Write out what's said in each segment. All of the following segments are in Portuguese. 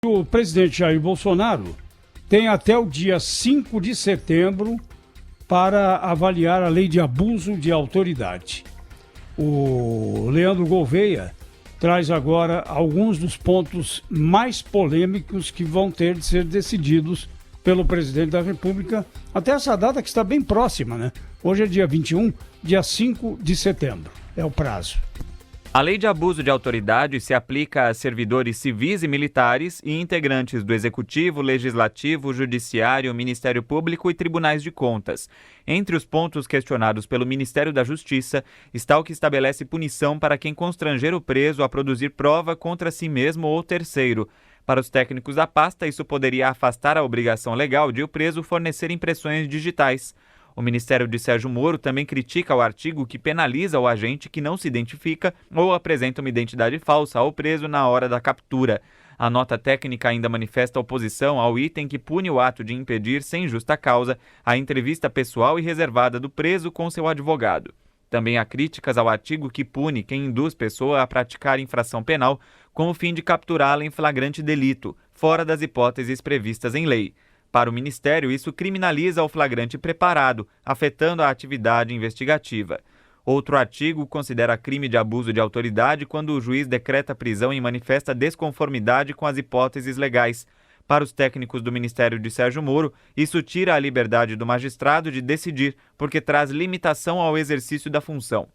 O presidente Jair Bolsonaro tem até o dia 5 de setembro para avaliar a lei de abuso de autoridade. O Leandro Gouveia traz agora alguns dos pontos mais polêmicos que vão ter de ser decididos pelo presidente da República até essa data que está bem próxima, né? Hoje é dia 21, dia 5 de setembro é o prazo. A lei de abuso de autoridade se aplica a servidores civis e militares e integrantes do Executivo, Legislativo, Judiciário, Ministério Público e Tribunais de Contas. Entre os pontos questionados pelo Ministério da Justiça está o que estabelece punição para quem constranger o preso a produzir prova contra si mesmo ou terceiro. Para os técnicos da pasta, isso poderia afastar a obrigação legal de o preso fornecer impressões digitais. O Ministério de Sérgio Moro também critica o artigo que penaliza o agente que não se identifica ou apresenta uma identidade falsa ao preso na hora da captura. A nota técnica ainda manifesta oposição ao item que pune o ato de impedir, sem justa causa, a entrevista pessoal e reservada do preso com seu advogado. Também há críticas ao artigo que pune quem induz pessoa a praticar infração penal com o fim de capturá-la em flagrante delito, fora das hipóteses previstas em lei. Para o Ministério, isso criminaliza o flagrante preparado, afetando a atividade investigativa. Outro artigo considera crime de abuso de autoridade quando o juiz decreta prisão em manifesta desconformidade com as hipóteses legais. Para os técnicos do Ministério de Sérgio Moro, isso tira a liberdade do magistrado de decidir, porque traz limitação ao exercício da função.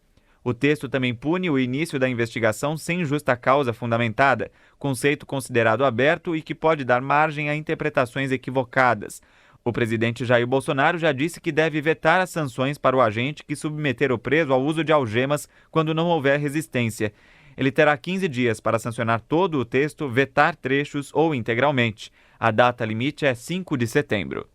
O texto também pune o início da investigação sem justa causa fundamentada, conceito considerado aberto e que pode dar margem a interpretações equivocadas. O presidente Jair Bolsonaro já disse que deve vetar as sanções para o agente que submeter o preso ao uso de algemas quando não houver resistência. Ele terá 15 dias para sancionar todo o texto, vetar trechos ou integralmente. A data limite é 5 de setembro.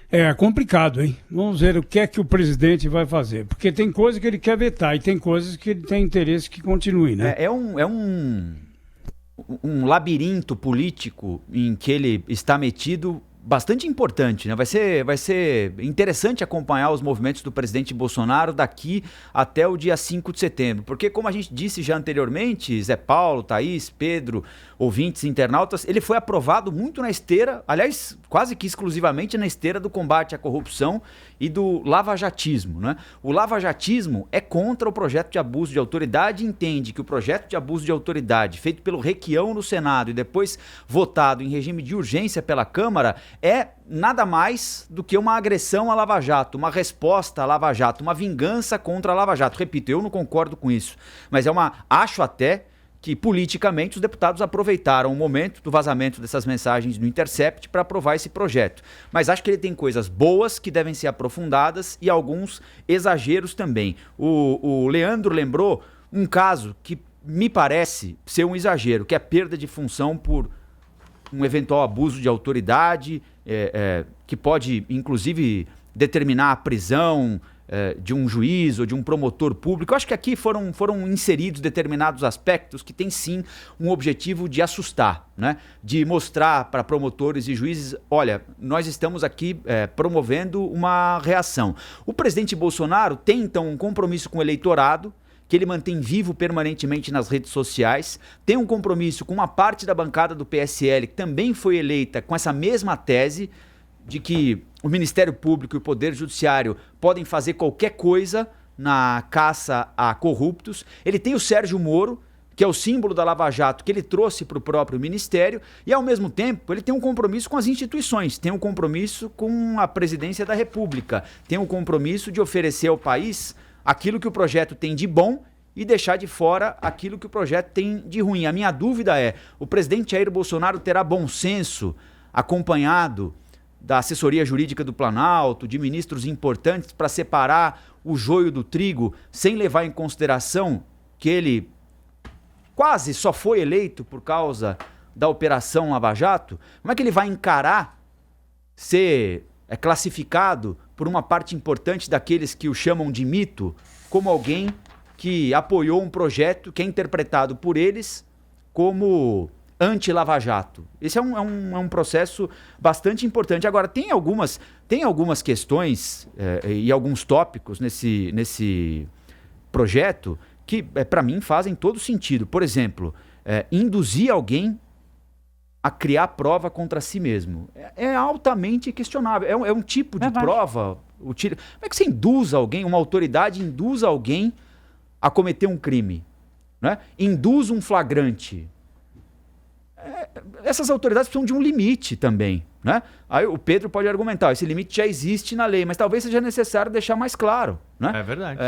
É complicado, hein? Vamos ver o que é que o presidente vai fazer. Porque tem coisa que ele quer vetar e tem coisas que ele tem interesse que continue, né? É um labirinto político em que ele está metido bastante importante, né? Vai ser interessante acompanhar os movimentos do presidente Bolsonaro daqui até o dia 5 de setembro. Porque, como a gente disse já anteriormente, Zé Paulo, Thaís, Pedro, ouvintes, internautas, ele foi aprovado muito na esteira, aliás, quase que exclusivamente na esteira do combate à corrupção e do lavajatismo, né? O lavajatismo é contra o projeto de abuso de autoridade e entende que o projeto de abuso de autoridade feito pelo Requião no Senado e depois votado em regime de urgência pela Câmara é nada mais do que uma agressão à Lava Jato, uma resposta à Lava Jato, uma vingança contra a Lava Jato. Repito, eu não concordo com isso, mas acho até que politicamente os deputados aproveitaram o momento do vazamento dessas mensagens no Intercept para aprovar esse projeto. Mas acho que ele tem coisas boas que devem ser aprofundadas e alguns exageros também. O Leandro lembrou um caso que me parece ser um exagero, que é a perda de função por um eventual abuso de autoridade, que pode, inclusive, determinar a prisão de um juiz ou de um promotor público. Eu acho que aqui foram inseridos determinados aspectos que têm, sim, um objetivo de assustar, né? De mostrar para promotores e juízes, olha, nós estamos aqui promovendo uma reação. O presidente Bolsonaro tem, então, um compromisso com o eleitorado, que ele mantém vivo permanentemente nas redes sociais, tem um compromisso com uma parte da bancada do PSL, que também foi eleita com essa mesma tese de que o Ministério Público e o Poder Judiciário podem fazer qualquer coisa na caça a corruptos. Ele tem o Sérgio Moro, que é o símbolo da Lava Jato, que ele trouxe para o próprio Ministério, e ao mesmo tempo ele tem um compromisso com as instituições, tem um compromisso com a Presidência da República, tem um compromisso de oferecer ao país aquilo que o projeto tem de bom e deixar de fora aquilo que o projeto tem de ruim. A minha dúvida é, o presidente Jair Bolsonaro terá bom senso, acompanhado da assessoria jurídica do Planalto, de ministros importantes, para separar o joio do trigo, sem levar em consideração que ele quase só foi eleito por causa da Operação Lava Jato? Como é que ele vai encarar ser classificado por uma parte importante daqueles que o chamam de mito como alguém que apoiou um projeto que é interpretado por eles como anti-Lava Jato? Esse é um processo bastante importante. Agora, tem algumas questões e alguns tópicos nesse projeto que, para mim, fazem todo sentido. Por exemplo, induzir alguém a criar prova contra si mesmo. É altamente questionável. É um tipo de prova. Como é que você induz alguém, uma autoridade induz alguém a cometer um crime? Né? Induz um flagrante. Essas autoridades precisam de um limite também. Né? Aí o Pedro pode argumentar, esse limite já existe na lei, mas talvez seja necessário deixar mais claro. Né? É verdade.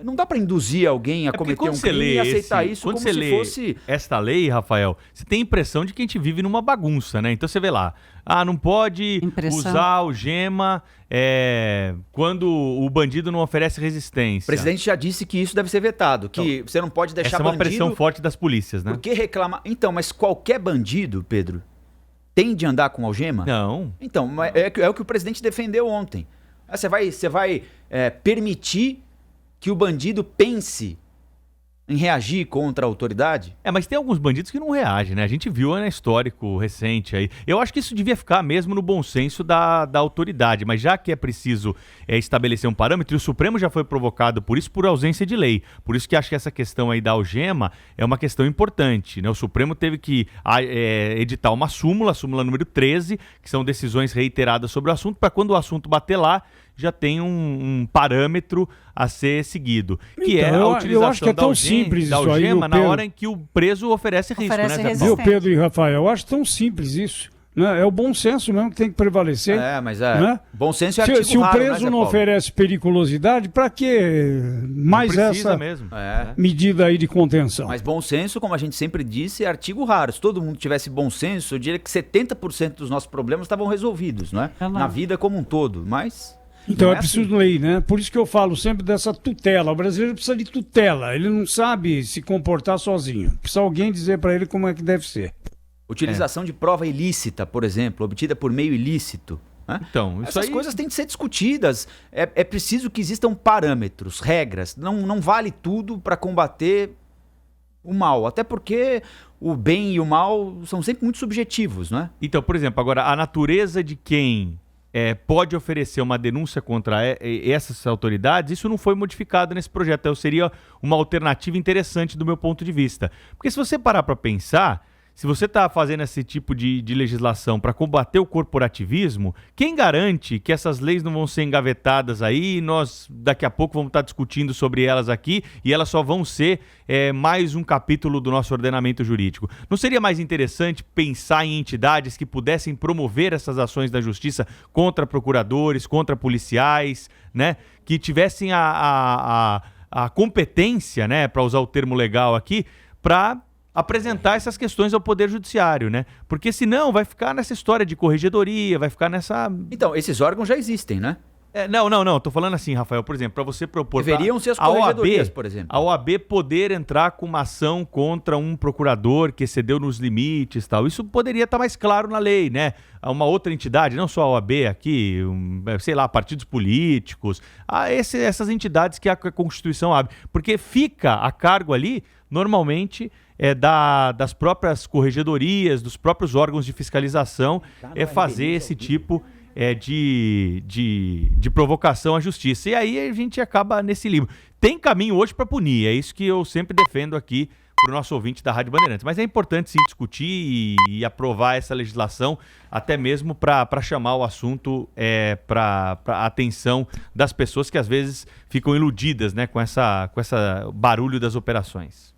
Não dá para induzir alguém a cometer um crime e aceitar isso como se fosse... Esta lei, Rafael, você tem a impressão de que a gente vive numa bagunça, né? Então você vê lá, não pode usar algema quando o bandido não oferece resistência. O presidente já disse que isso deve ser vetado, que você não pode deixar bandido... Essa é uma pressão forte das polícias, né? Porque reclamar... Então, mas qualquer bandido, Pedro, tem de andar com algema? Não. Então, é o que o presidente defendeu ontem. Você vai permitir que o bandido pense em reagir contra a autoridade? Mas tem alguns bandidos que não reagem, né? A gente viu no histórico recente aí. Eu acho que isso devia ficar mesmo no bom senso da autoridade, mas já que é preciso estabelecer um parâmetro, e o Supremo já foi provocado por isso, por ausência de lei. Por isso que acho que essa questão aí da algema é uma questão importante, né? O Supremo teve que editar uma súmula, a súmula número 13, que são decisões reiteradas sobre o assunto, para quando o assunto bater lá, já tem um parâmetro a ser seguido, que então, é a utilização eu acho que é tão simples da isso algema aí, na hora em que o preso oferece risco, né? Viu, Pedro e Rafael? Eu acho tão simples isso. Né? É o bom senso mesmo que tem que prevalecer. Mas né? Bom senso é artigo Se o preso né, não oferece periculosidade, para que mais essa medida aí de contenção? Mas bom senso, como a gente sempre disse, é artigo raro. Se todo mundo tivesse bom senso, eu diria que 70% dos nossos problemas estavam resolvidos, não é? Na vida como um todo, mas... Então é preciso de lei, né? Por isso que eu falo sempre dessa tutela. O brasileiro precisa de tutela. Ele não sabe se comportar sozinho. Precisa alguém dizer para ele como é que deve ser. Utilização de prova ilícita, por exemplo, obtida por meio ilícito. Né? Então, essas coisas têm de ser discutidas. É preciso que existam parâmetros, regras. Não vale tudo para combater o mal. Até porque o bem e o mal são sempre muito subjetivos, não é? Então, por exemplo, agora a natureza de quem pode oferecer uma denúncia contra essas autoridades, isso não foi modificado nesse projeto. Então, seria uma alternativa interessante do meu ponto de vista. Porque se você parar para pensar, se você está fazendo esse tipo de legislação para combater o corporativismo, quem garante que essas leis não vão ser engavetadas aí e nós daqui a pouco vamos estar discutindo sobre elas aqui e elas só vão ser mais um capítulo do nosso ordenamento jurídico? Não seria mais interessante pensar em entidades que pudessem promover essas ações da justiça contra procuradores, contra policiais, né? Que tivessem a competência, né, para usar o termo legal aqui, para apresentar essas questões ao Poder Judiciário, né? Porque senão vai ficar nessa história de corregedoria, vai ficar nessa... Então, esses órgãos já existem, né? Não. Tô falando assim, Rafael, por exemplo, para você propor... Deveriam ser as corregedorias, por exemplo. A OAB poder entrar com uma ação contra um procurador que excedeu nos limites e tal. Isso poderia estar mais claro na lei, né? Uma outra entidade, não só a OAB aqui, partidos políticos, essas entidades que a Constituição abre. Porque fica a cargo ali, normalmente... das próprias corregedorias, dos próprios órgãos de fiscalização, fazer esse tipo de provocação à justiça. E aí a gente acaba nesse limbo. Tem caminho hoje para punir, é isso que eu sempre defendo aqui para o nosso ouvinte da Rádio Bandeirantes. Mas é importante sim discutir e aprovar essa legislação, até mesmo para chamar o assunto para a atenção das pessoas que às vezes ficam iludidas, né, com essa barulho das operações.